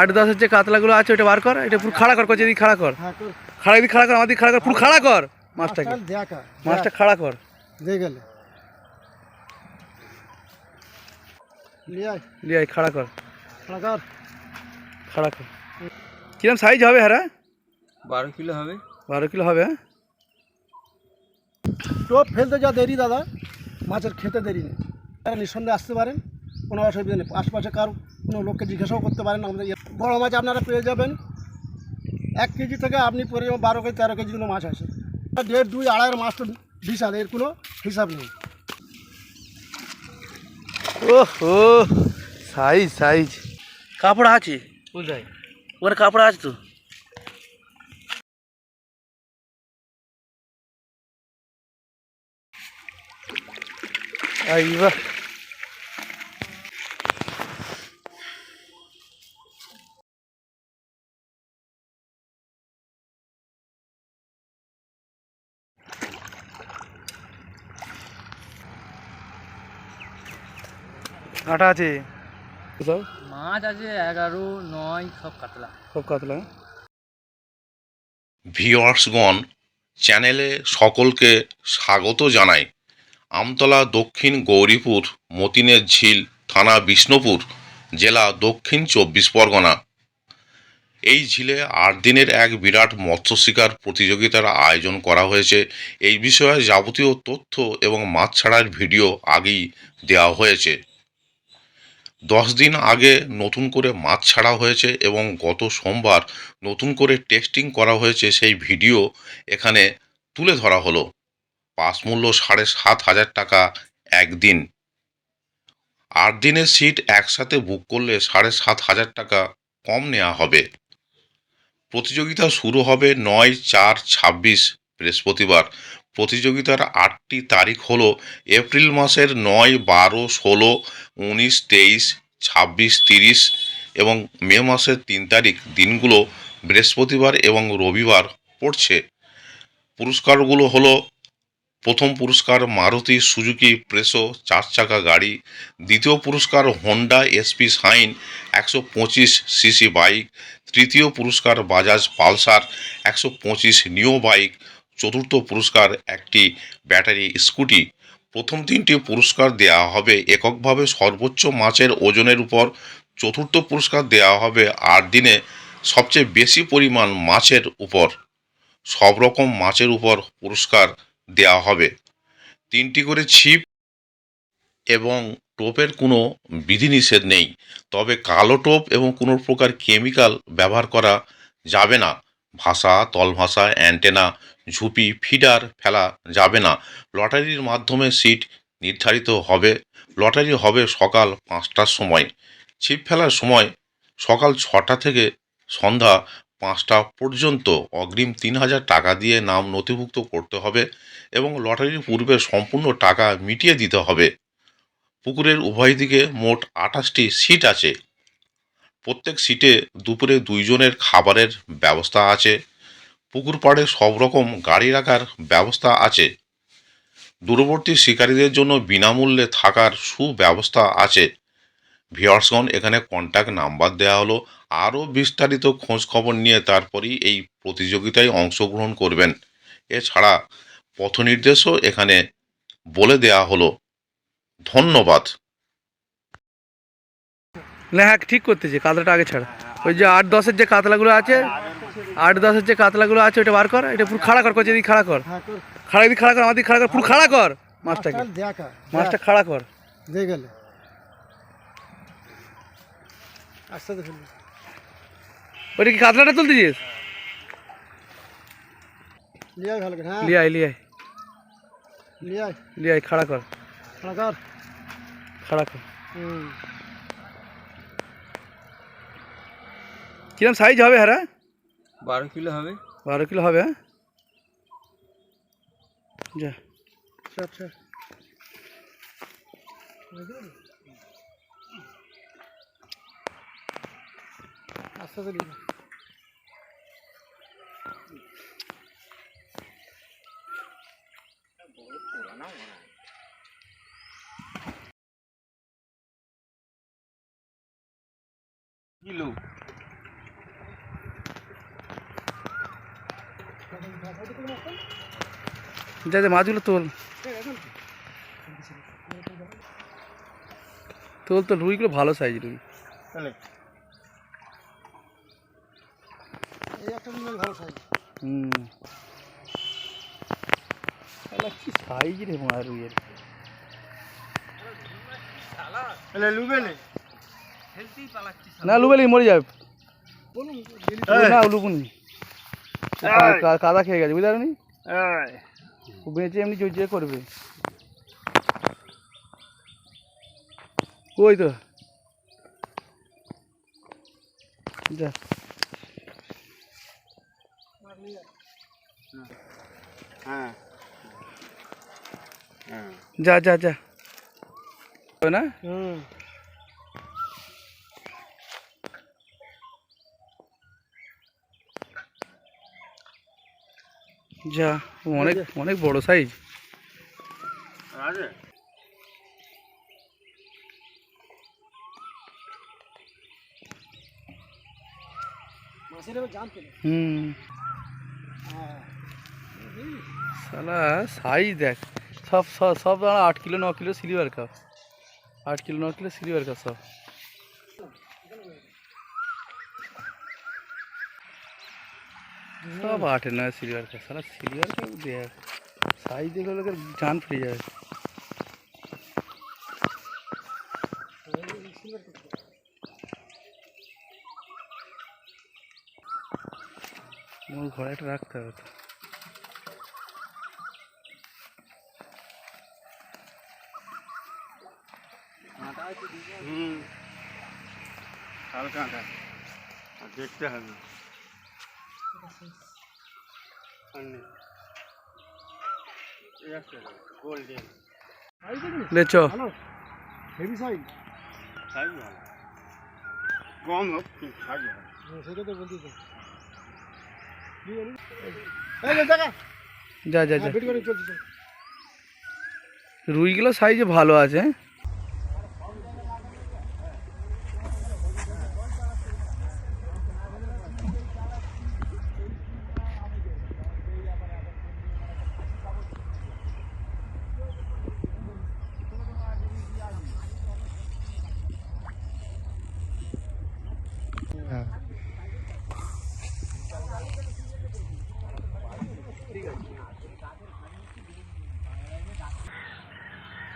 8-10 যে কাতলাগুলো আছে ওটা বার কর, এটা পুরো খাড়া কর, কচি দিকে খাড়া কর, খাড়া দিকে খাড়া কর, আমাদের খাড়া কর, পুরো খাড়া কর মাছটাকে, মাছটা খাড়া কর। লিয়াই খাড়া কর, খাড়া কর। কিরম সাইজ হবে? হ্যাঁ 12 কিলো হবে। 12 কিলো হবে। হ্যাঁ টোপ ফেলতে যা দেরি দাদা, মাছের খেতে দেরি নেই। তারা নিঃসন্দেহে আসতে পারেন, কোনো অসুবিধা নেই। আশপাশে কারো কোনো লোককে জিজ্ঞাসাও করতে পারেন। আমাদের বড় মাছ আপনারা পেয়ে যাবেন 1 কেজি থেকে আপনি পরে 12 কেজি 13 কেজি কোনো মাছ আছে। 1.5, 2, 2.5 মাছ তো বিশাল, এর কোনো হিসাব নেই। ওহো সাইজ সাইজ। কাপড় আছে কোথায়? ওখানে কাপড় আছে তো। বাহ কাঁটা আছে সব, মাছ আছে 11, 9 সব কাতলা। সব কাতলা। ভিউয়ার্সগণ, চ্যানেলে সকলকে স্বাগত জানাই। আমতলা, দক্ষিণ গৌরীপুর, মতিনের ঝিল, থানা বিষ্ণুপুর, জেলা দক্ষিণ 24 পরগনা। এই ঝিলে 8 দিনের এক বিরাট মৎস্য শিকার প্রতিযোগিতার আয়োজন করা হয়েছে। এই বিষয়ে যাবতীয় তথ্য এবং মাছ ছাড়ার ভিডিও আগেই দেওয়া হয়েছে। 10 দিন আগে নতুন করে মাছ ছাড়া হয়েছে এবং গত সোমবার নতুন করে টেস্টিং করা হয়েছে, সেই ভিডিও এখানে তুলে ধরা হলো। পাস মূল্য 7,500 টাকা একদিন। 8 দিনের সিট একসাথে বুক করলে 7,500 টাকা কম নেওয়া হবে। প্রতিযোগিতা শুরু হবে 9/4/26 বৃহস্পতিবার। প্রতিযোগিতার 8টি তারিখ হলো এপ্রিল মাসের 9, 12, 16, 19, 23, 26, 30 এবং মে মাসের 3 তারিখ। দিনগুলো বৃহস্পতিবার এবং রবিবার পড়ছে। পুরস্কারগুলো হলো: প্রথম পুরস্কার মারুতি সুজুকি প্রেসো 4 চাকা গাড়ি। দ্বিতীয় পুরস্কার Honda SP shine 125 CC bike. তৃতীয় পুরস্কার বাজাজ পালসার 125 নিও বাইক। চতুর্থ পুরস্কার একটি ব্যাটারি স্কুটি। প্রথম 3টি পুরস্কার দেওয়া হবে এককভাবে সর্বোচ্চ মাছের ওজনের উপর। চতুর্থ পুরস্কার দেওয়া হবে 8 দিনে সবচেয়ে বেশি পরিমাণ মাছের উপর। সব রকম মাছের উপর পুরস্কার দেওয়া হবে। 3টি করে ছিপ এবং টোপের কোনো বিধিনিষেধ নেই, তবে কালো টোপ এবং কোনো প্রকার কেমিক্যাল ব্যবহার করা যাবে না। ভাষা, তলভাষা, অ্যান্টেনা, ঝুপি, ফিডার ফেলা যাবে না। লটারির মাধ্যমে সিট নির্ধারিত হবে। লটারি হবে সকাল 5টার সময়। ছিপ ফেলার সময় সকাল 6টা থেকে সন্ধ্যা 5টা পর্যন্ত। অগ্রিম 3,000 টাকা দিয়ে নাম নথিভুক্ত করতে হবে এবং লটারির পূর্বে সম্পূর্ণ টাকা মিটিয়ে দিতে হবে। পুকুরের উভয় দিকে মোট 28টি সিট আছে। প্রত্যেক সিটে দুপুরে 2 জনের খাবারের ব্যবস্থা আছে। পুকুর পাড়ে সব রকম গাড়ি রাখার ব্যবস্থা আছে। দূরবর্তী শিকারীদের জন্য বিনামূল্যে থাকার সুব্যবস্থা আছে। ভিউয়ার্সগণ, এখানে কন্ট্যাক্ট নাম্বার দেওয়া হলো। আরও বিস্তারিত খোঁজ খবর নিয়ে তারপরেই এই প্রতিযোগিতায় অংশগ্রহণ করবেন। এছাড়া পথ নির্দেশও এখানে বলে দেওয়া হলো। ধন্যবাদ। না হ্যাঁ ঠিক করতেছে, কাতলাটা আগে ছাড়া। ওই যে 8-10 যে কাতলাগুলো আছে, 8-10 যে কাতলাগুলো আছে ওটা বার কর, এটা পুরো খাড়া কর, কচি দিকে খাড়া কর, খাড়া দিকে খাড়া কর, আমাদের খাড়া কর, পুরো খাড়া কর মাছটাকে, মাছটা খাড়া কর। ওইটা কি কাতলাটা তুলতেছিস? লিয়াই লিয়াই লিয়াই খাড়া কর, খাড়া কর। কিরম সাইজ হবে? হ্যাঁ 12 কিলো হবে। 12 কিলো হবে। হ্যাঁ যা আচ্ছা কিলো যা যা মাছগুলো তোল তোল তোল, রুইগুলো ভালো সাইজ রুই। তাহলে এই একটা রুই ভালো সাইজ। হুম, কি সাইজ রে মাছ রুইয়ের। তাহলে লুবেলে না লুবেলি মরে যাবে বলুন না, লুবুনি কাদা খেয়ে গেছে, বুঝতে পারনি? ও বেঁচে এমনি যে করবে। ওই তো যা হ্যাঁ যা যা যা না। যা অনেক অনেক বড় সাইজ। মাছের এবার জানতে না। হুম, সালা সাইজ দেখ, সব সব সব 8 kilo 9 kilo silver cup, 8 kilo 9 kilo silver cup সব। সব 8 9 সিলভার কাপ, সালা সিলভার কাপ দেখ সাইজ দেখলে লোকের জান ফিরে যাবে। ঘরে একটা রাখতে হবে তো। হালকা দেখতে হবে। গোল্ডেন লে চ ভালো হেভি সাইজ। সাইজ ভালো, কম হোক সাইজ ভালো। সেটা তো বলছি তো। এই যে দেখা যা যা যা, ভিডিও করে চলছে। রুইগুলো সাইজে ভালো আছে।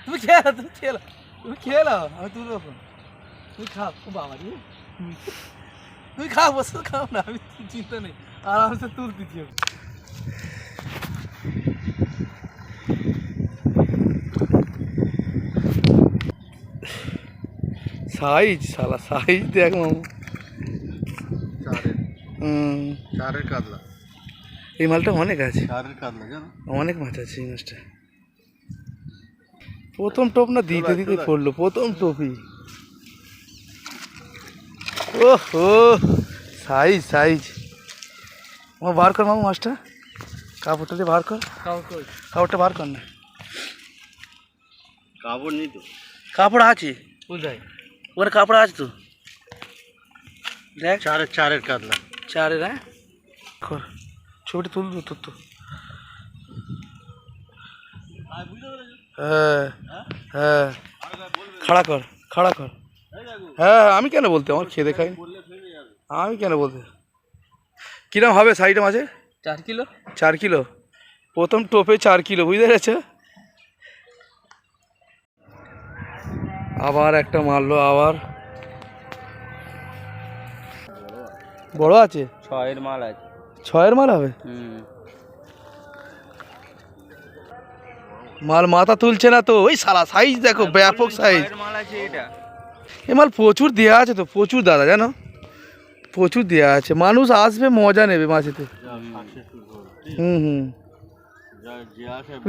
তুমি খেলা তুমি খেলা তুমি খেলা, আমি তুলবো এখন। তুমি খাও, ও বাবা রে, তুমি খাও, বসে খাও না, আমি চিন্তা নেই, আরামসে তুলতেছি। সাইজ শালা সাইজ দেখ মামু। চারের কাতলা, এই মালটা অনেক আছে, চারের কাতলা জানো, অনেক মাছ আছে এই মাছটা। প্রথম টোপ না দিতে দিতে পড়লো, প্রথম টোপই। ওহো সাইজ সাইজ, আমার বার কর মামু মাছটা, কাপড়টা দিয়ে বার কর, কাপড়টা বার কর না। কাপড় নেই তো, কাপড় আছে কোথায়, ওখানে কাপড় আছে তো, দেখ চারের কাতলা। চারের, হ্যাঁ কর ছবিটা তুলবো তোর তো। হ্যাঁ হ্যাঁ, খাড়া কর খাড়া কর। হ্যাঁ আমি কেন বলতে, আমার খেয়ে দেখাই, আমি কেন বলতে। কিরম হবে সাইডে মাঝে? 4 কিলো। 4 কিলো, প্রথম টোপে 4 কিলো, বুঝতে পেরেছো? আবার একটা মারলো, আবার বড় আছে, 6-এর মাল আছে। 6-এর মাল হবে। মাল মাথা তুলছে না তো, ওই সালা সাইজ দেখো, ব্যাপক সাইজ। 6-এর মাল আছে এটা। এ মাল প্রচুর দেওয়া আছে তো, প্রচুর দাদা জানো, প্রচুর দেওয়া আছে, মানুষ আসবে মজা নেবে মাছেতে। হুম হুম,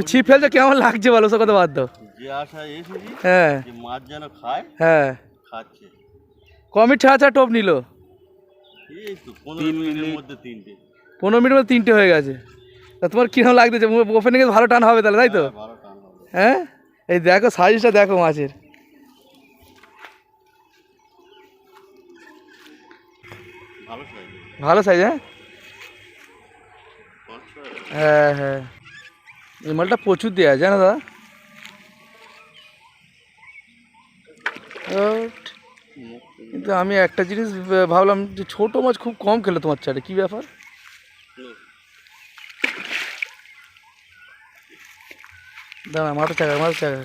ছিপ ফেলছো কেমন লাগছে বলো, সে কথা বাদ দাও। যে আশা এসেছি হ্যাঁ যে মাছ যেন খায়, হ্যাঁ, খাচ্ছে। কমই ছাড়া ছাড়া টোপ নিল, এই তো 15 মিনিটের মধ্যে 3টে, 15 মিনিটের মধ্যে 3টে হয়ে গেছে। তা তোমার কিরকম লাগতেছে, ওপেনিংয়ে ভালো টান হবে তাহলে, তাই তো? ভালো টান হবে। হ্যাঁ এই দেখো সাইজটা দেখো মাছের, ভালো সাইজ, ভালো সাইজ। হ্যাঁ হ্যাঁ হ্যাঁ, এই মালটা প্রচুর দেওয়া যায় না দাদা। কিন্তু আমি একটা জিনিস ভাবলাম যে ছোটো মাছ খুব কম খেলো তোমার চাটে, কী ব্যাপার? দাঁড়া, মাথা চাকা মাথা চাকা।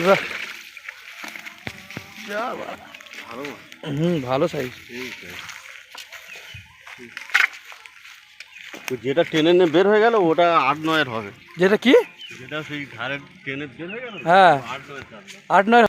বাহ, ভালো সাইজ। যেটা টেনে নিয়ে বের হয়ে গেল ওটা 8-9 হবে। যেটা কি? যেটা সেই ধারে টেনে বের হয়ে গেল, হ্যাঁ 8-9।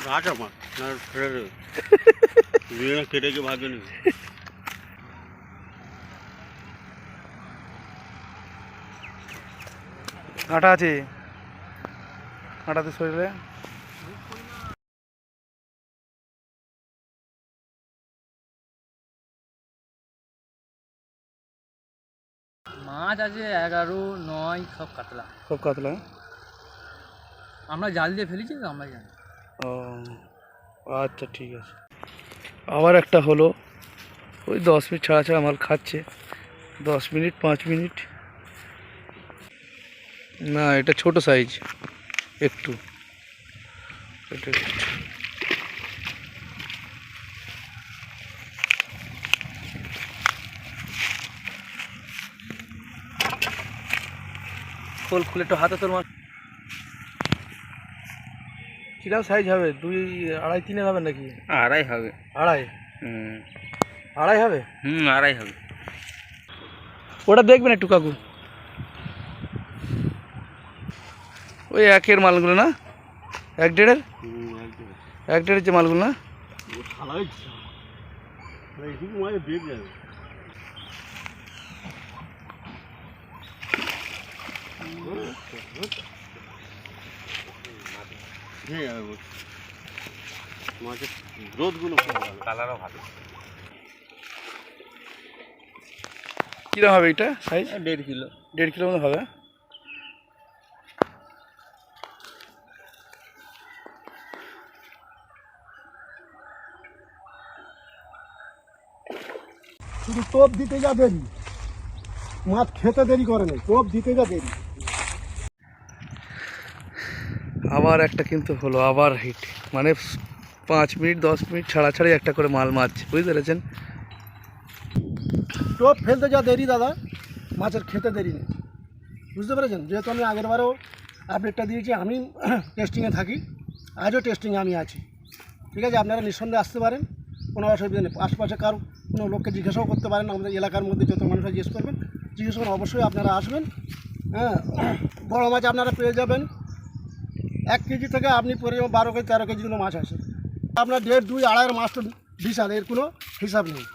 রাখ আমার কেটে গিয়ে ভাগে নেবে। কাঁটা আছে, কাঁটাতে শরীরে। মাছ আছে 11, 9 সব কাতলা। সব কাতলা। আমরা জাল দিয়ে ফেলেছি তো, আমরা জানি। ও আচ্ছা, ঠিক আছে। আবার একটা হলো, ওই 10 মিনিট ছাড়া ছাড়া মাল খাচ্ছে। 10 মিনিট 5 মিনিট। না, এটা ছোট সাইজ একটু। এটা খোল খুলে একটু হাতে তোর মাছ। কিরকম সাইজ হবে? 2, 2.5, 3 হবে নাকি? আড়াই হবে। আড়াই? হুম আড়াই হবে? আড়াই হবে। ওটা দেখবেন একটু কাকু, ওই 1-এর মালগুলো না, 1-1.5-এর, 1-1.5-এর যে মালগুলো না। মাছের রোদগুলো কালারও ভালো। কীরকম হবে এটা সাইজ? 1.5 কিলো। 1.5 কিলো মতো হবে। শুধু টোপ দিতে যা দেরি, মাছ খেতে দেরি করে না, টোপ দিতে যা দেরি। আবার একটা কিন্তু হলো, আবার হিট, মানে 5 মিনিট 10 মিনিট ছাড়া ছাড়াই একটা করে মাল মারছে, বুঝতে পেরেছেন? টোপ ফেলতে যা দেরি দাদা, মাছের খেতে দেরি নেই, বুঝতে পেরেছেন? যেহেতু আমি আগেরবারও আপডেটটা দিয়েছি, আমি টেস্টিংয়ে থাকি, আজও টেস্টিংয়ে আমি আছি। ঠিক আছে, আপনারা নিঃসন্দেহে আসতে পারেন, কোনো অসুবিধা নেই। আশপাশে কারো কোনো লোককে জিজ্ঞাসাও করতে পারেন, আমাদের এলাকার মধ্যে যত মানুষরা জিজ্ঞেস করবেন, জিজ্ঞেস করুন, অবশ্যই আপনারা আসবেন। হ্যাঁ, বড়ো মাছ আপনারা পেয়ে যাবেন। 1 কেজি থেকে আপনি পরে 12 কেজি 13 কেজিগুলো মাছ আসে। আপনার 1.5, 2, 2.5 মাছ তো বিশাল, এর কোনো হিসাব নেই।